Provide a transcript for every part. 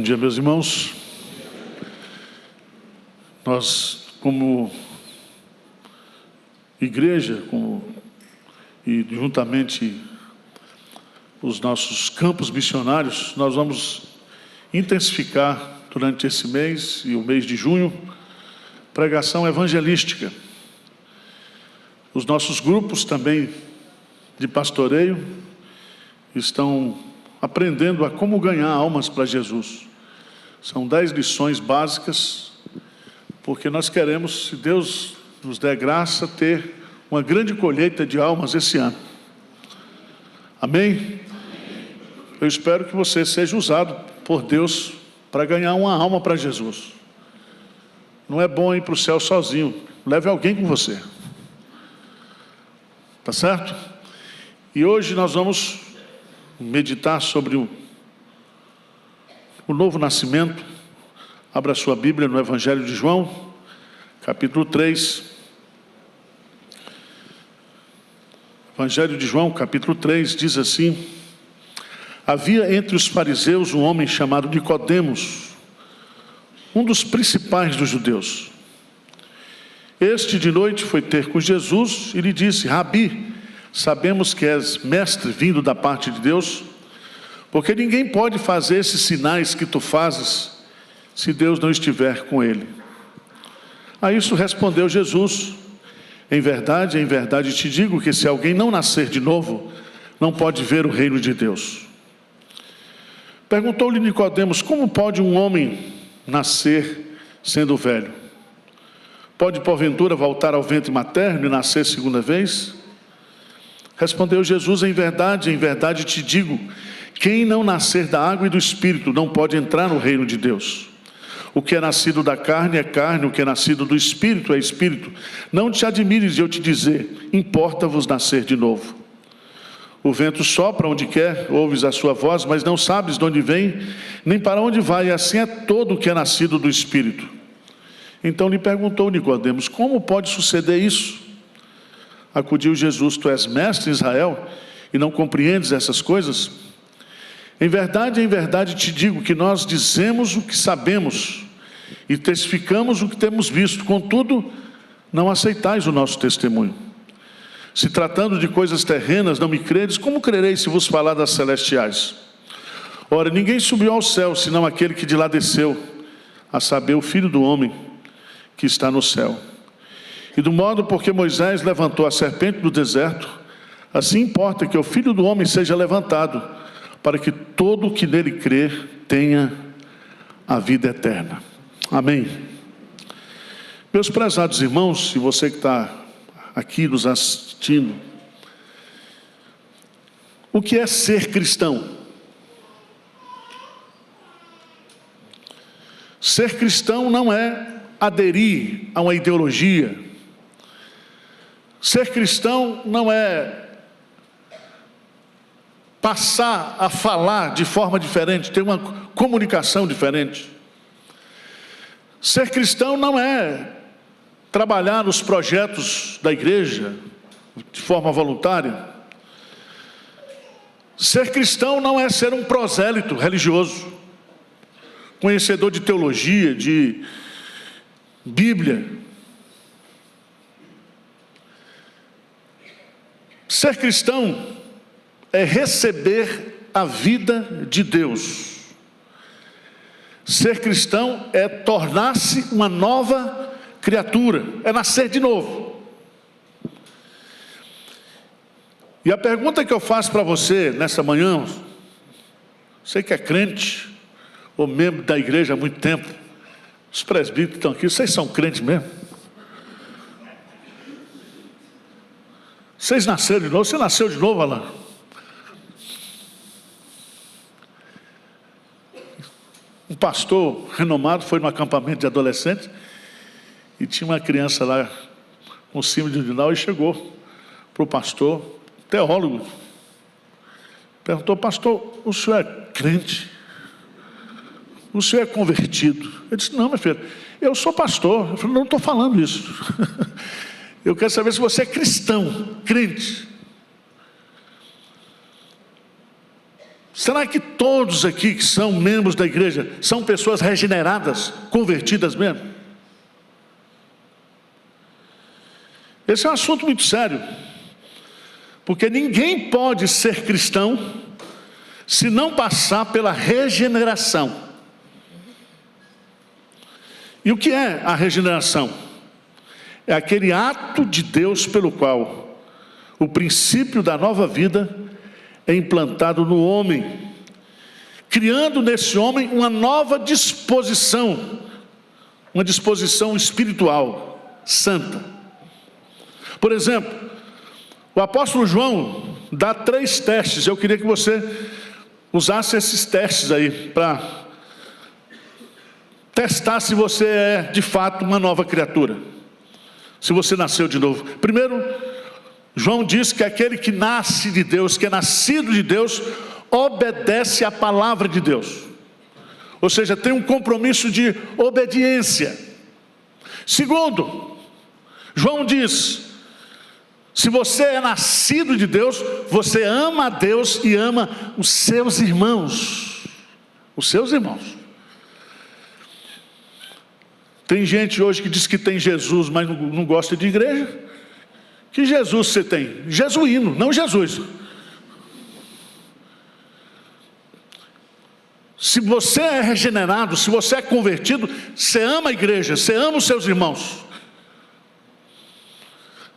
Bom dia, meus irmãos. Nós, como igreja, e juntamente os nossos campos missionários, nós vamos intensificar durante esse mês e o mês de junho, pregação evangelística. Os nossos grupos também de pastoreio estão aprendendo a como ganhar almas para Jesus. São 10 lições básicas, porque nós queremos, se Deus nos der graça, ter uma grande colheita de almas esse ano. Amém? Eu espero que você seja usado por Deus para ganhar uma alma para Jesus. Não é bom ir para o céu sozinho, leve alguém com você. Tá certo? E hoje nós vamos meditar sobre o novo nascimento. Abra sua Bíblia no Evangelho de João, capítulo 3. Evangelho de João, capítulo 3, diz assim: havia entre os fariseus um homem chamado Nicodemos, um dos principais dos judeus. Este de noite foi ter com Jesus e lhe disse: Rabi, sabemos que és mestre vindo da parte de Deus, porque ninguém pode fazer esses sinais que tu fazes se Deus não estiver com ele. A isso respondeu Jesus: em verdade te digo que se alguém não nascer de novo, não pode ver o reino de Deus. Perguntou-lhe Nicodemos: como pode um homem nascer sendo velho? Pode porventura voltar ao ventre materno e nascer segunda vez? Respondeu Jesus: em verdade te digo, quem não nascer da água e do Espírito não pode entrar no reino de Deus. O que é nascido da carne é carne, o que é nascido do Espírito é Espírito. Não te admires de eu te dizer, importa-vos nascer de novo. O vento sopra onde quer, ouves a sua voz, mas não sabes de onde vem, nem para onde vai, e assim é todo o que é nascido do Espírito. Então lhe perguntou Nicodemos: como pode suceder isso? Acudiu Jesus: tu és mestre em Israel e não compreendes essas coisas? Em verdade te digo que nós dizemos o que sabemos e testificamos o que temos visto, contudo não aceitais o nosso testemunho. Se tratando de coisas terrenas não me credes, como crereis se vos falar das celestiais? Ora, ninguém subiu ao céu senão aquele que de lá desceu, a saber, o Filho do homem que está no céu. E do modo porque Moisés levantou a serpente no deserto, assim importa que o Filho do homem seja levantado, para que todo o que nele crer tenha a vida eterna. Amém. Meus prezados irmãos, e você que está aqui nos assistindo, o que é ser cristão? Ser cristão não é aderir a uma ideologia. Ser cristão não é passar a falar de forma diferente, ter uma comunicação diferente. Ser cristão não é trabalhar nos projetos da igreja de forma voluntária. Ser cristão não é ser um prosélito religioso, conhecedor de teologia, de Bíblia. Ser cristão é receber a vida de Deus. Ser cristão é tornar-se uma nova criatura, é nascer de novo. E a pergunta que eu faço para você nessa manhã, você que é crente, ou membro da igreja há muito tempo, os presbíteros estão aqui, vocês são crentes mesmo? Vocês nasceram de novo? Você nasceu de novo, Alan? Um pastor renomado foi num acampamento de adolescentes e tinha uma criança lá com síndrome de Down e chegou para o pastor, teólogo, perguntou: pastor, o senhor é crente? O senhor é convertido? Ele disse: não, meu filho, eu sou pastor. Eu falei: não estou falando isso. Eu quero saber se você é cristão, crente. Será que todos aqui que são membros da igreja são pessoas regeneradas, convertidas mesmo? Esse é um assunto muito sério, porque ninguém pode ser cristão se não passar pela regeneração. E o que é a regeneração? É aquele ato de Deus pelo qual o princípio da nova vida é implantado no homem, criando nesse homem uma nova disposição, uma disposição espiritual, santa. Por exemplo, o apóstolo João dá 3 testes. Eu queria que você usasse esses testes aí para testar se você é de fato uma nova criatura, se você nasceu de novo. Primeiro, João diz que aquele que nasce de Deus, que é nascido de Deus, obedece à palavra de Deus. Ou seja, tem um compromisso de obediência. Segundo, João diz: se você é nascido de Deus, você ama a Deus e ama os seus irmãos. Os seus irmãos. Tem gente hoje que diz que tem Jesus, mas não gosta de igreja. Que Jesus você tem? Jesuíno, não Jesus. Se você é regenerado, se você é convertido, você ama a igreja, você ama os seus irmãos.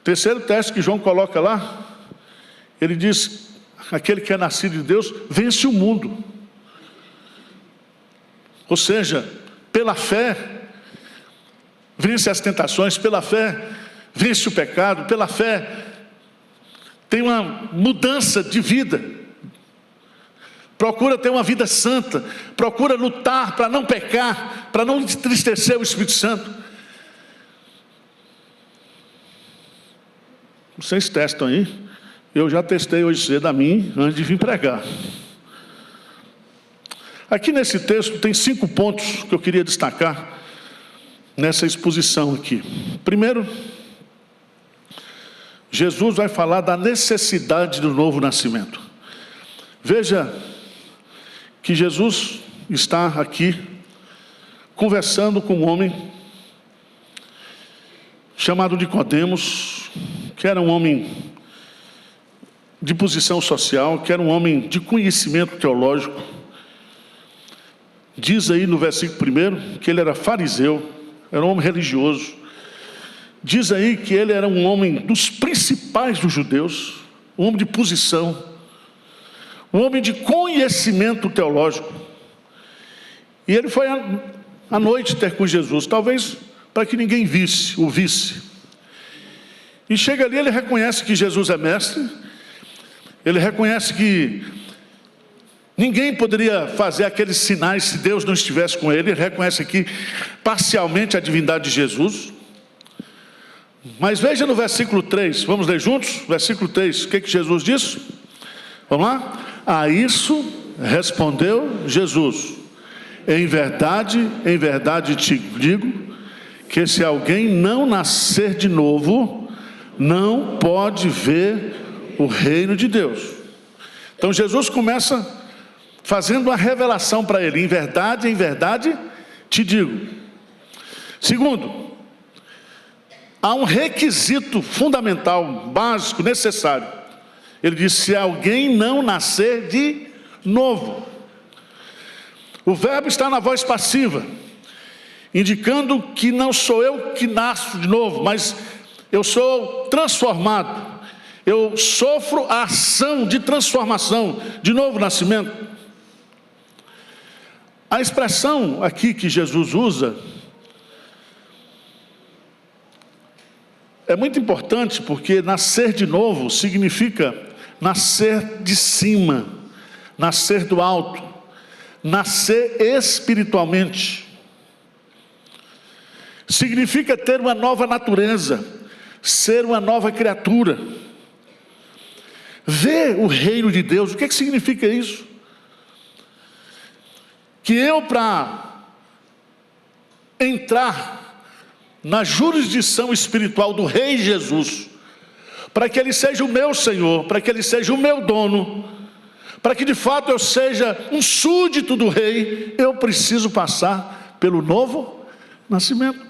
Terceiro teste que João coloca lá, ele diz: aquele que é nascido de Deus vence o mundo. Ou seja, pela fé vence as tentações, pela fé vence o pecado, pela fé tem uma mudança de vida, procura ter uma vida santa, procura lutar para não pecar, para não entristecer o Espírito Santo. Vocês testam aí? Eu já testei hoje cedo a mim, antes de vir pregar. Aqui nesse texto tem 5 pontos que eu queria destacar nessa exposição aqui. Primeiro, Jesus vai falar da necessidade do novo nascimento. Veja que Jesus está aqui conversando com um homem chamado Nicodemos, que era um homem de posição social, que era um homem de conhecimento teológico. Diz aí no versículo 1 que ele era fariseu, era um homem religioso. Diz aí que ele era um homem dos principais dos judeus, um homem de posição, um homem de conhecimento teológico. E ele foi à noite ter com Jesus, talvez para que ninguém o visse. E chega ali, ele reconhece que Jesus é mestre, ele reconhece que ninguém poderia fazer aqueles sinais se Deus não estivesse com ele. Ele reconhece aqui parcialmente a divindade de Jesus. Mas veja no versículo 3, vamos ler juntos? Versículo 3, o que Jesus disse? Vamos lá? A isso respondeu Jesus: em verdade te digo, que se alguém não nascer de novo, não pode ver o reino de Deus. Então Jesus começa fazendo uma revelação para ele: em verdade te digo. Segundo, há um requisito fundamental, básico, necessário. Ele diz: se alguém não nascer de novo. O verbo está na voz passiva, indicando que não sou eu que nasço de novo, mas eu sou transformado. Eu sofro a ação de transformação, de novo nascimento. A expressão aqui que Jesus usa é muito importante, porque nascer de novo significa nascer de cima, nascer do alto, nascer espiritualmente. Significa ter uma nova natureza, ser uma nova criatura, ver o reino de Deus. O que significa isso? Que eu, para entrar na jurisdição espiritual do Rei Jesus, para que Ele seja o meu Senhor, para que Ele seja o meu dono, Para que de fato eu seja um súdito do rei, eu preciso passar pelo novo nascimento.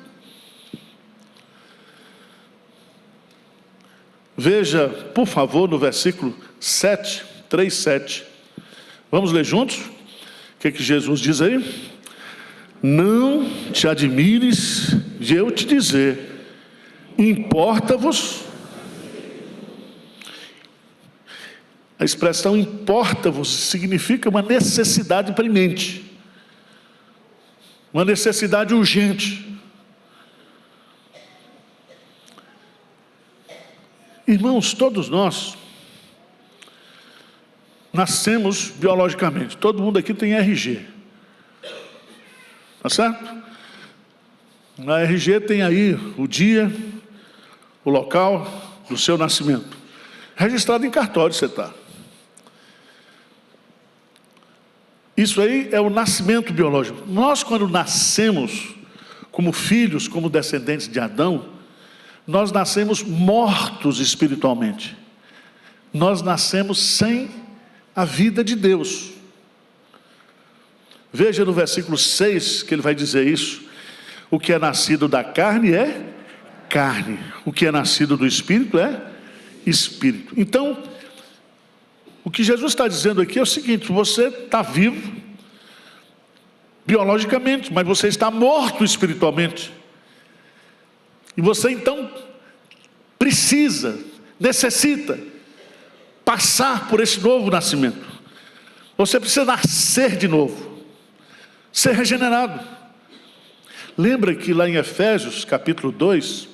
Veja, por favor, no versículo 7, 3, 7. Vamos ler juntos? O que Jesus diz aí? Não te admires de eu te dizer, importa-vos. A expressão importa-vos significa uma necessidade premente, uma necessidade urgente. Irmãos, todos nós nascemos biologicamente, todo mundo aqui tem RG, tá certo? Na RG tem aí o dia, o local do seu nascimento, registrado em cartório você está. Isso aí é o nascimento biológico. Nós, quando nascemos como filhos, como descendentes de Adão, nós nascemos mortos espiritualmente. Nós nascemos sem a vida de Deus. Veja no versículo 6 que ele vai dizer isso. O que é nascido da carne é carne. O que é nascido do Espírito é Espírito. Então, o que Jesus está dizendo aqui é o seguinte: você está vivo biologicamente, mas você está morto espiritualmente. E você então necessita passar por esse novo nascimento. Você precisa nascer de novo, ser regenerado. Lembra que lá em Efésios capítulo 2,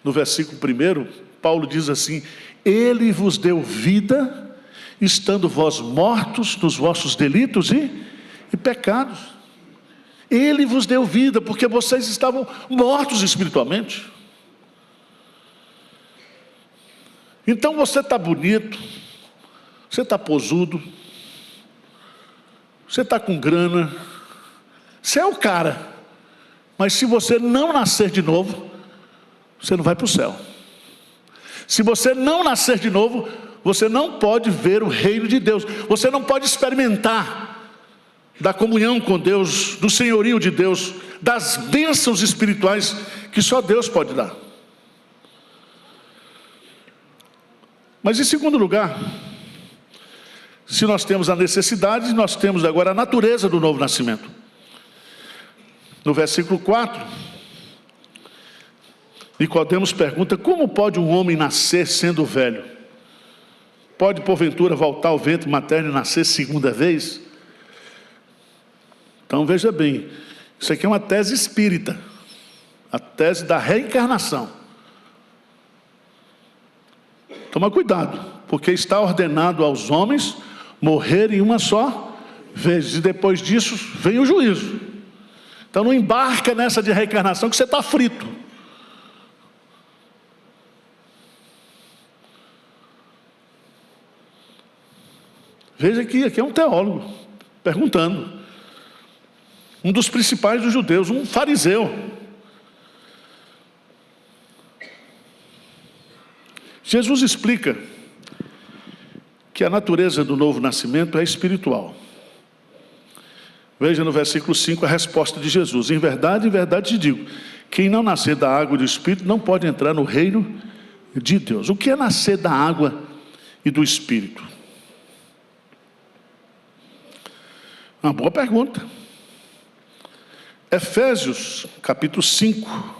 no versículo 1, Paulo diz assim: Ele vos deu vida, estando vós mortos nos vossos delitos e pecados. Ele vos deu vida, porque vocês estavam mortos espiritualmente. Então você está bonito, você está posudo, você está com grana, você é o cara, mas se você não nascer de novo, você não vai para o céu. Se você não nascer de novo, você não pode ver o reino de Deus, você não pode experimentar da comunhão com Deus, do senhorio de Deus, das bênçãos espirituais que só Deus pode dar. Mas em segundo lugar, se nós temos a necessidade, nós temos agora a natureza do novo nascimento. No versículo 4, Nicodemos pergunta: como pode um homem nascer sendo velho? Pode porventura voltar ao ventre materno e nascer segunda vez? Então veja bem, isso aqui é uma tese espírita, a tese da reencarnação. Toma cuidado, porque está ordenado aos homens morrerem uma só vez, e depois disso vem o juízo. Então não embarca nessa de reencarnação que você está frito. Veja que aqui é um teólogo perguntando. Um dos principais dos judeus, um fariseu. Jesus explica que a natureza do novo nascimento é espiritual. Veja no versículo 5 a resposta de Jesus: em verdade te digo, quem não nascer da água e do Espírito não pode entrar no reino de Deus. O que é nascer da água e do Espírito? Uma boa pergunta. Efésios, capítulo 5.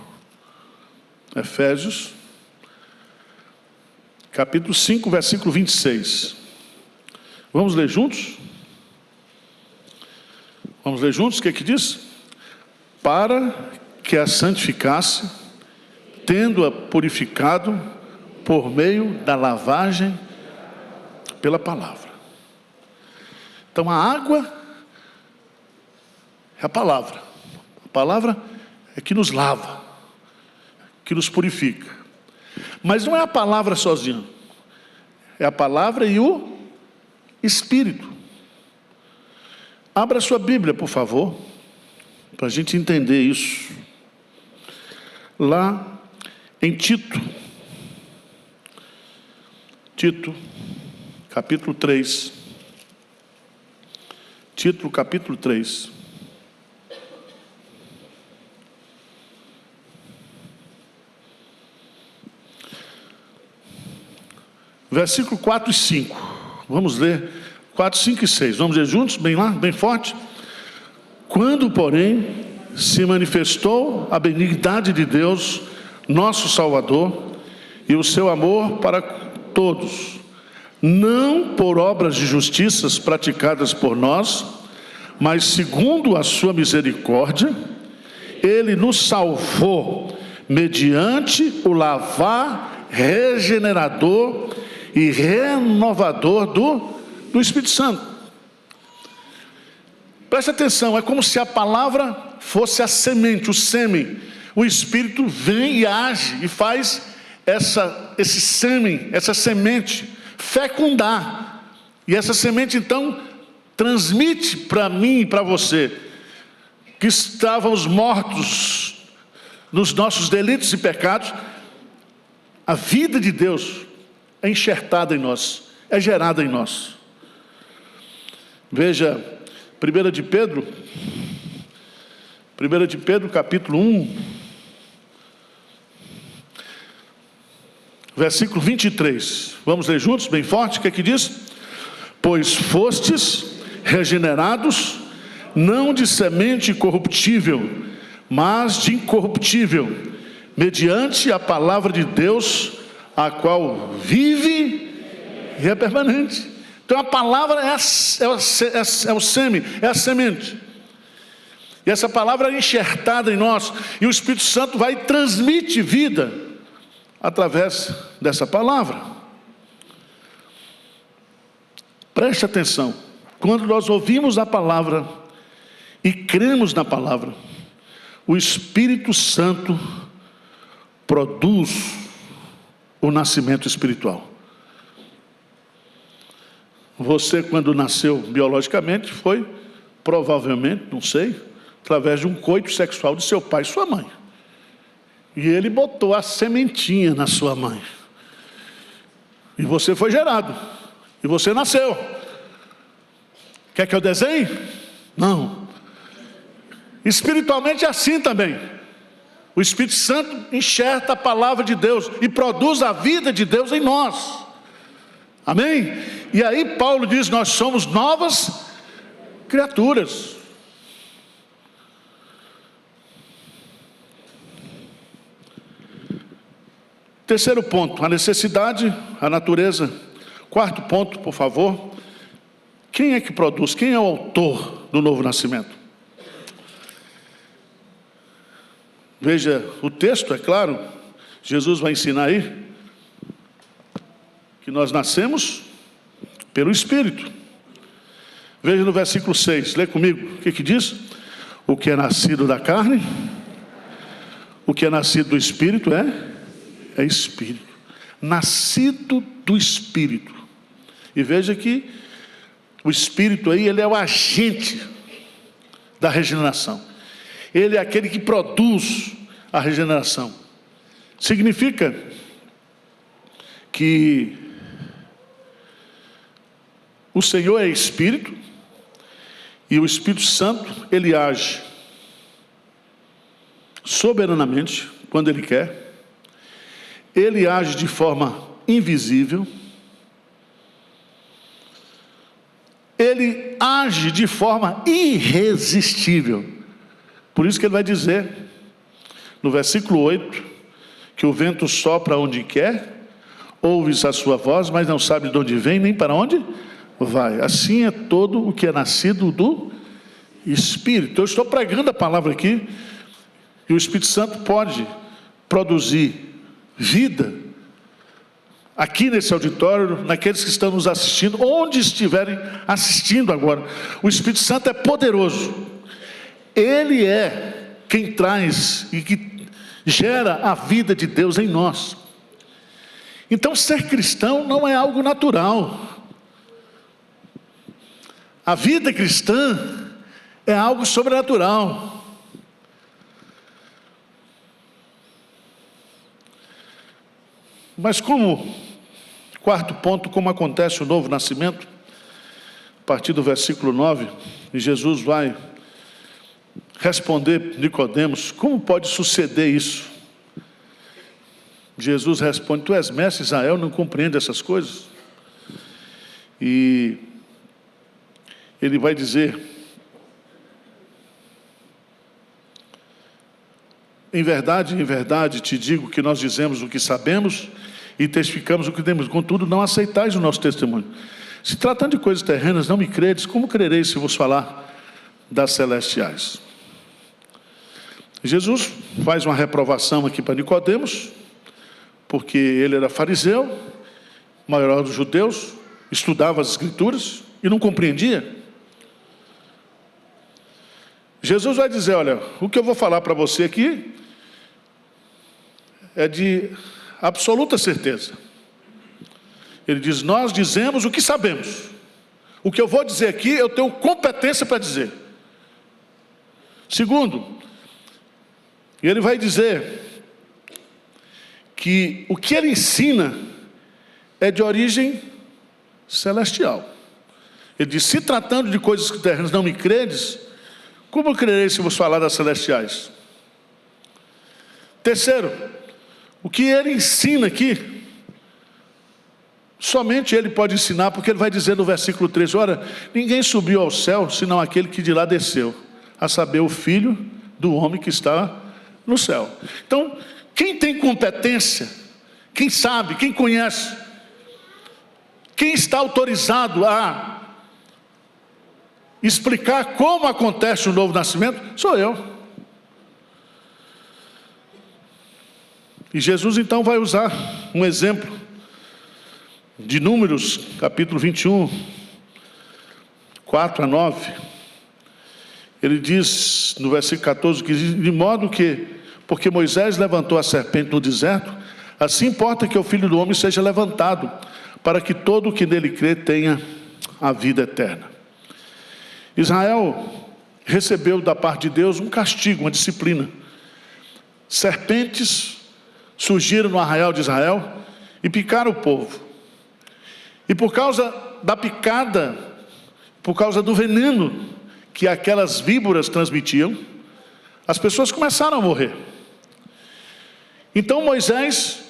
Efésios, capítulo 5, versículo 26. Vamos ler juntos? Vamos ler juntos? O que é que diz? Para que a santificasse, tendo-a purificado por meio da lavagem pela palavra. Então a água é a palavra. A palavra é que nos lava, que nos purifica. Mas não é a palavra sozinha, é a palavra e o Espírito. Abra sua Bíblia, por favor, para a gente entender isso. Lá em Tito, capítulo 3. Tito, capítulo 3. Versículo 4 e 5. Vamos ler 4, 5 e 6. Vamos ler juntos, bem lá, bem forte. Quando, porém, se manifestou a benignidade de Deus, nosso Salvador, e o seu amor para todos, não por obras de justiças praticadas por nós, mas segundo a sua misericórdia, ele nos salvou mediante o lavar regenerador e renovador do Espírito Santo. Preste atenção, é como se a palavra fosse a semente, o sêmen. O Espírito vem e age e faz esse sêmen, essa semente fecundar. E essa semente então transmite para mim e para você, que estávamos mortos nos nossos delitos e pecados, a vida de Deus é enxertada em nós, é gerada em nós. Veja, 1 de Pedro, capítulo 1, versículo 23. Vamos ler juntos, bem forte, o que é que diz? Pois fostes regenerados, não de semente corruptível, mas de incorruptível, mediante a palavra de Deus, a qual vive e é permanente. Então a palavra é o sêmen, é a semente. E essa palavra é enxertada em nós, e o Espírito Santo vai e transmite vida através dessa palavra. Preste atenção, quando nós ouvimos a palavra e cremos na palavra, o Espírito Santo produz o nascimento espiritual. Você, quando nasceu biologicamente, foi provavelmente, não sei, através de um coito sexual de seu pai e sua mãe. E ele botou a sementinha na sua mãe. E você foi gerado. E você nasceu. Quer que eu desenhe? Não. Espiritualmente é assim também. O Espírito Santo enxerta a palavra de Deus e produz a vida de Deus em nós. Amém? E aí Paulo diz, nós somos novas criaturas. Terceiro ponto, a necessidade, a natureza. Quarto ponto, por favor. Quem é que produz? Quem é o autor do novo nascimento? Veja, o texto, é claro, Jesus vai ensinar aí, que nós nascemos pelo Espírito. Veja no versículo 6, lê comigo, o que diz? O que é nascido da carne, o que é nascido do Espírito é Espírito. Nascido do Espírito. E veja que o Espírito aí, ele é o agente da regeneração. Ele é aquele que produz a regeneração. Significa que o Senhor é Espírito, e o Espírito Santo, ele age soberanamente, quando ele quer. Ele age de forma invisível. Ele age de forma irresistível. Por isso que ele vai dizer, no versículo 8, que o vento sopra onde quer, ouves a sua voz, mas não sabe de onde vem, nem para onde vai. Assim é todo o que é nascido do Espírito. Eu estou pregando a palavra aqui, e o Espírito Santo pode produzir vida aqui nesse auditório, naqueles que estão nos assistindo, onde estiverem assistindo agora. O Espírito Santo é poderoso. Ele é quem traz e que gera a vida de Deus em nós. Então, ser cristão não é algo natural. A vida cristã é algo sobrenatural. Mas quarto ponto, como acontece o novo nascimento? partir do versículo 9, e Jesus vai responder Nicodemos: como pode suceder isso? Jesus responde: tu és mestre Israel, não compreende essas coisas? E ele vai dizer: em verdade te digo que nós dizemos o que sabemos e testificamos o que temos, contudo não aceitais o nosso testemunho. Se tratando de coisas terrenas, não me credes, como crereis se vos falar das celestiais? Jesus faz uma reprovação aqui para Nicodemos, porque ele era fariseu, maior dos judeus, estudava as escrituras e não compreendia. Jesus vai dizer: olha, o que eu vou falar para você aqui é de absoluta certeza. Ele diz: nós dizemos o que sabemos. O que eu vou dizer aqui, eu tenho competência para dizer. Segundo, ele vai dizer que o que ele ensina é de origem celestial. Ele diz: se tratando de coisas terrenas não me credes, como crerei se vos falar das celestiais? Terceiro, o que ele ensina aqui, somente ele pode ensinar, porque ele vai dizer no versículo 13: ora, ninguém subiu ao céu, senão aquele que de lá desceu, a saber, o Filho do homem que está no céu. Então, quem tem competência, quem sabe, quem conhece, quem está autorizado a explicar como acontece o novo nascimento, sou eu. E Jesus então vai usar um exemplo de Números, capítulo 21, 4 a 9. Ele diz no versículo 14, que de modo que, porque Moisés levantou a serpente no deserto, assim importa que o Filho do Homem seja levantado, para que todo o que nele crê tenha a vida eterna. Israel recebeu da parte de Deus um castigo, uma disciplina. Serpentes surgiram no arraial de Israel e picaram o povo. E por causa da picada, por causa do veneno que aquelas víboras transmitiam, as pessoas começaram a morrer. Então Moisés,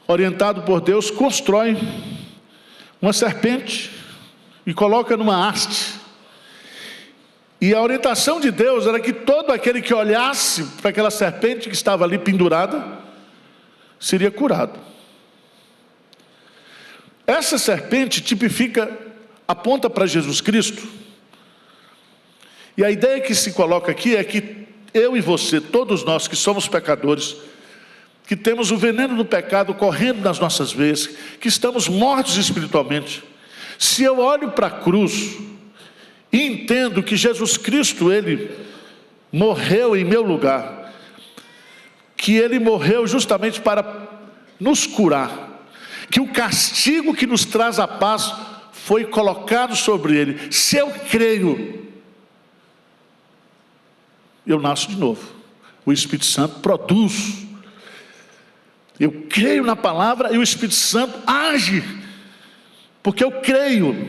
orientado por Deus, constrói uma serpente e coloca numa haste. E a orientação de Deus era que todo aquele que olhasse para aquela serpente que estava ali pendurada, seria curado. Essa serpente tipifica, aponta para Jesus Cristo. E a ideia que se coloca aqui é que eu e você, todos nós que somos pecadores, que temos o veneno do pecado correndo nas nossas veias, que estamos mortos espiritualmente, se eu olho para a cruz e entendo que Jesus Cristo, Ele morreu em meu lugar, que Ele morreu justamente para nos curar, que o castigo que nos traz a paz foi colocado sobre Ele. Se eu creio, eu nasço de novo. O Espírito Santo produz. Eu creio na palavra e o Espírito Santo age, porque eu creio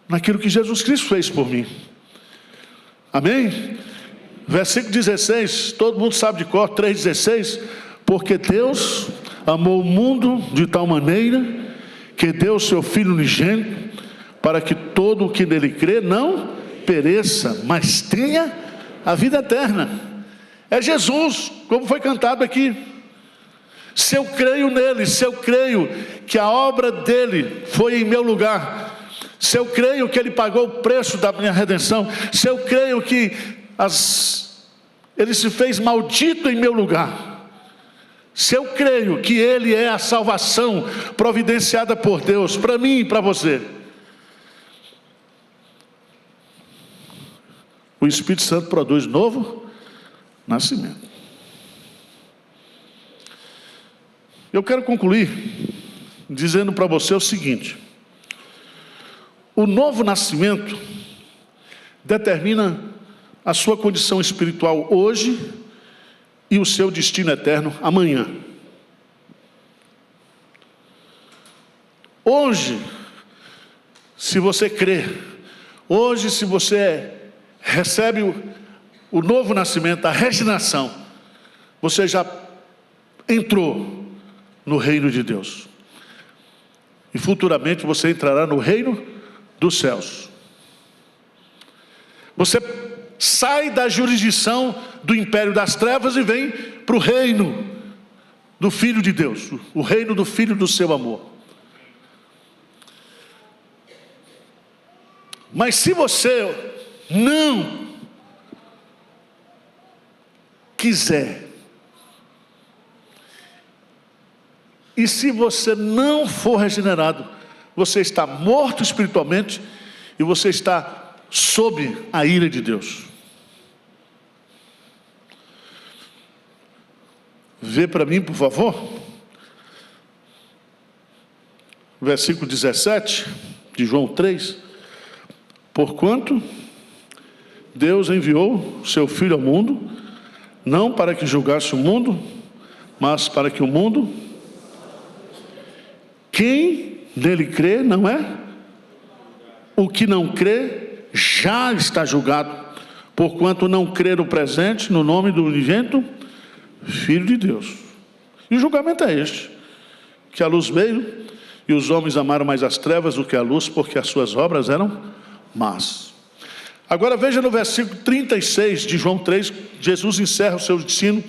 naquilo que Jesus Cristo fez por mim. Amém? Versículo 16, todo mundo sabe de cor, 3,16. Porque Deus amou o mundo de tal maneira que deu o seu Filho unigênito, para que todo o que nele crê não pereça, mas tenha a vida eterna. É Jesus, como foi cantado aqui. Se eu creio nele, se eu creio que a obra dele foi em meu lugar, se eu creio que ele pagou o preço da minha redenção, se eu creio que ele se fez maldito em meu lugar, se eu creio que ele é a salvação providenciada por Deus para mim e para você, o Espírito Santo produz novo nascimento. Eu quero concluir dizendo para você o seguinte: o novo nascimento determina a sua condição espiritual hoje e o seu destino eterno amanhã. Hoje, se você crer, Hoje, se você recebe o novo nascimento, a regeneração, você já entrou no reino de Deus. E futuramente você entrará no reino dos céus. Você sai da jurisdição do império das trevas e vem para o reino do Filho de Deus, o reino do Filho do seu amor. Mas se você não quiser, e se você não for regenerado, você está morto espiritualmente e você está sob a ira de Deus. Vê para mim, por favor, versículo 17 de João 3. Porquanto Deus enviou seu Filho ao mundo, não para que julgasse o mundo, mas para que o mundo, quem nele crê, não é? O que não crê, já está julgado, porquanto não crê no presente, no nome do unigênito Filho de Deus. E o julgamento é este, que a luz veio, e os homens amaram mais as trevas do que a luz, porque as suas obras eram más. Agora veja no versículo 36 de João 3, Jesus encerra o seu ensino,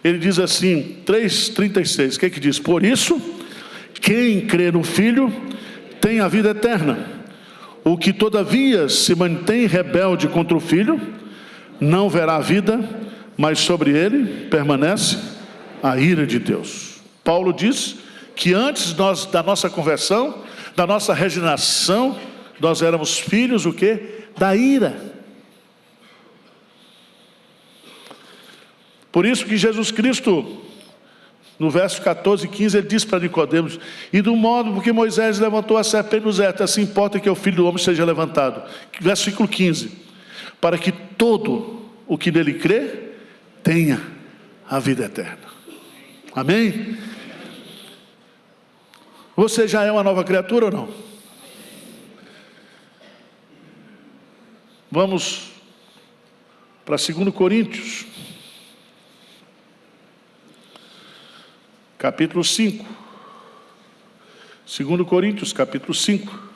ele diz assim, 3:36, o que diz? Por isso, quem crê no Filho, tem a vida eterna. O que todavia se mantém rebelde contra o Filho, não verá a vida, mas sobre ele permanece a ira de Deus. Paulo diz que antes da nossa conversão, da nossa regeneração, nós éramos filhos, o quê? Da ira. Por isso que Jesus Cristo, no verso 14 e 15, ele diz para Nicodemos, e do modo porque Moisés levantou a serpente no deserto, assim importa que o Filho do Homem seja levantado. Versículo 15, para que todo o que nele crê, tenha a vida eterna. Amém? Você já é uma nova criatura ou não? Vamos para 2 Coríntios, capítulo 5. 2 Coríntios, capítulo 5.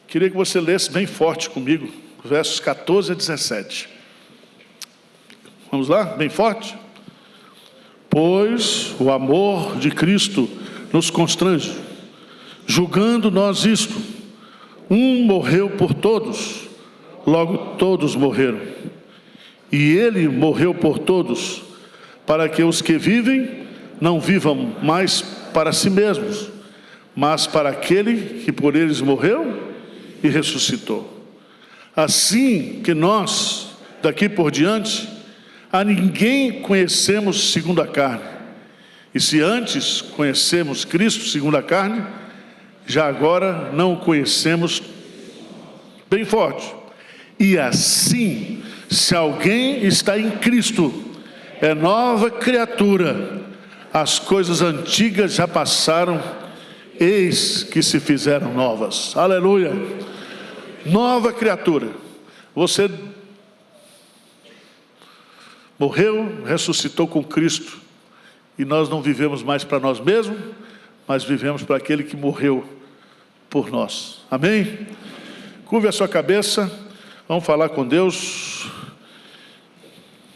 Queria que você lesse bem forte comigo, versos 14 a 17. Vamos lá? Bem forte? Pois o amor de Cristo nos constrange, julgando nós isto: um morreu por todos, logo todos morreram. E ele morreu por todos, para que os que vivem não vivam mais para si mesmos, mas para aquele que por eles morreu e ressuscitou. Assim que nós, daqui por diante, a ninguém conhecemos segundo a carne. E se antes conhecemos Cristo segundo a carne, já agora não o conhecemos. Bem forte. E assim, se alguém está em Cristo, é nova criatura. As coisas antigas já passaram, eis que se fizeram novas. Aleluia. Nova criatura. Você morreu, ressuscitou com Cristo, e nós não vivemos mais para nós mesmos, mas vivemos para aquele que morreu por nós. Amém? Curve a sua cabeça, vamos falar com Deus.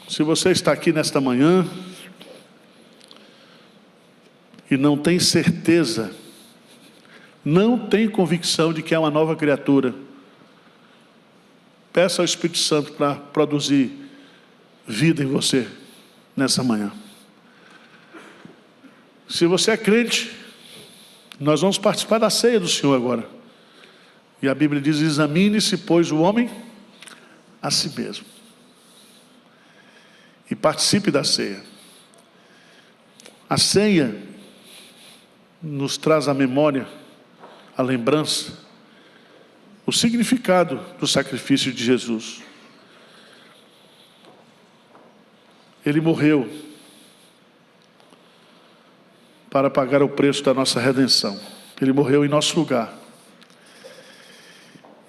Se você está aqui nesta manhã e não tem certeza, não tem convicção de que é uma nova criatura, peça ao Espírito Santo para produzir vida em você nessa manhã. Se você é crente, nós vamos participar da ceia do Senhor agora. E a Bíblia diz: examine-se, pois, o homem a si mesmo. E participe da ceia. A ceia nos traz a memória, a lembrança, o significado do sacrifício de Jesus. Ele morreu para pagar o preço da nossa redenção. Ele morreu em nosso lugar.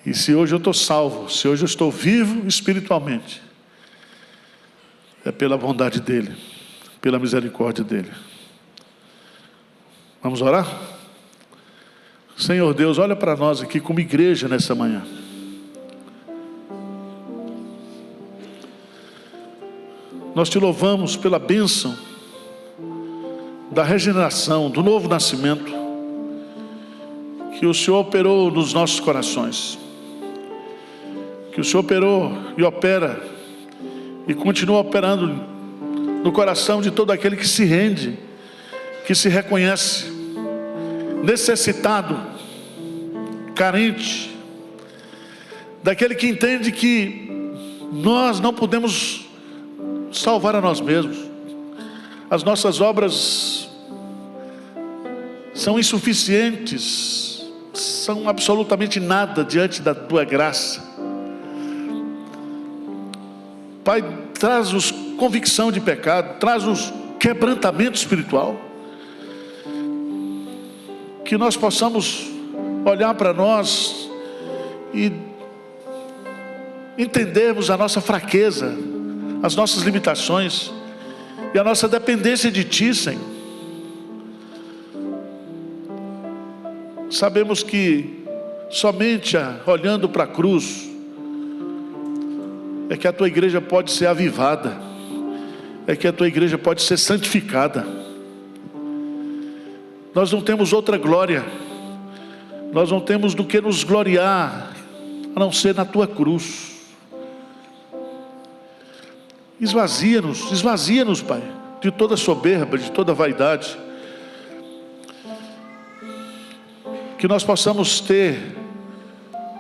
E se hoje eu estou salvo, se hoje eu estou vivo espiritualmente, é pela bondade dEle, pela misericórdia dEle. Vamos orar? Senhor Deus, olha para nós aqui como igreja nessa manhã. Nós te louvamos pela bênção da regeneração, do novo nascimento que o Senhor operou nos nossos corações, que o Senhor operou e opera e continua operando no coração de todo aquele que se rende, que se reconhece necessitado, carente, daquele que entende que nós não podemos salvar a nós mesmos. As nossas obras são insuficientes, são absolutamente nada diante da tua graça. Pai, traz-nos convicção de pecado, traz-nos quebrantamento espiritual, que nós possamos olhar para nós e entendermos a nossa fraqueza, as nossas limitações e a nossa dependência de Ti, Senhor. Sabemos que somente olhando para a cruz é que a Tua igreja pode ser avivada, é que a Tua igreja pode ser santificada. Nós não temos outra glória, nós não temos do que nos gloriar, a não ser na Tua cruz. Esvazia-nos, Pai, de toda soberba, de toda vaidade. Que nós possamos ter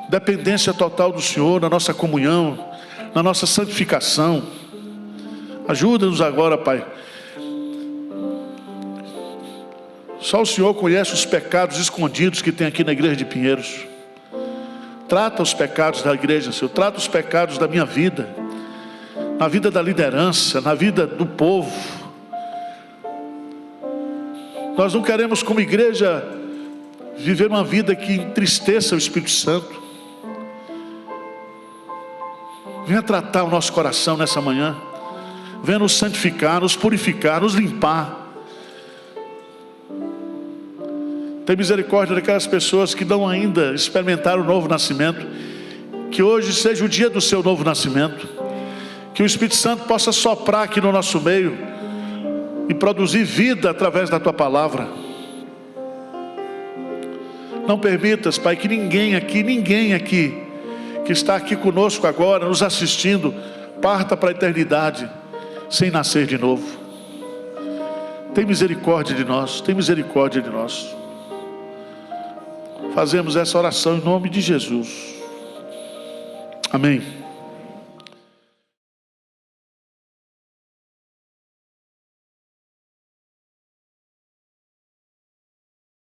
dependência total do Senhor, na nossa comunhão, na nossa santificação. Ajuda-nos agora, Pai. Só o Senhor conhece os pecados escondidos que tem aqui na igreja de Pinheiros. Trata os pecados da igreja, Senhor. Trata os pecados da minha vida, na vida da liderança, na vida do povo. Nós não queremos, como igreja, viver uma vida que entristeça o Espírito Santo. Venha tratar o nosso coração nessa manhã. Venha nos santificar, nos purificar, nos limpar. Tem misericórdia daquelas pessoas que não ainda experimentaram o novo nascimento. Que hoje seja o dia do seu novo nascimento. Que o Espírito Santo possa soprar aqui no nosso meio e produzir vida através da Tua palavra. Não permitas, Pai, que ninguém aqui que está aqui conosco agora, nos assistindo, parta para a eternidade sem nascer de novo. Tem misericórdia de nós, tem misericórdia de nós. Fazemos essa oração em nome de Jesus. Amém.